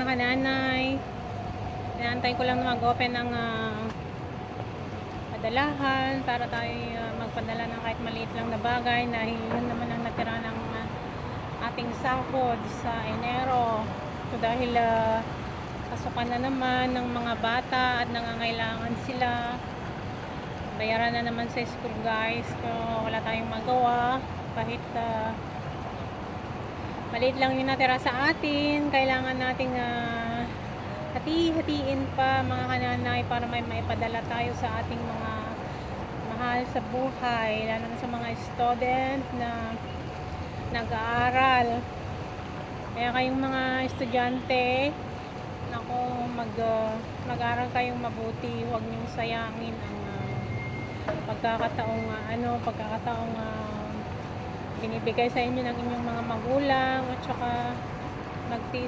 kananay. Inaantay ko lang na mag-open ng padalahan para tayo magpadala ng kahit maliit lang na bagay dahil yun naman ang natira ng ating sahod sa Enero. So dahil pasukan na naman ng mga bata at nangangailangan sila, bayaran na naman sa school guys. So wala tayong magawa kahit maliit lang yung natira sa atin. Kailangan nating hati-hatiin pa mga kananay para may maipadala tayo sa ating mga mahal sa buhay, lalo na sa mga student na nag-aaral. Kaya kayong mga estudyante, naku, mag-aral kayong mabuti, huwag niyong sayangin ang pagkakataong binibigay sa inyo ng inyong mga magulang, at saka magtiis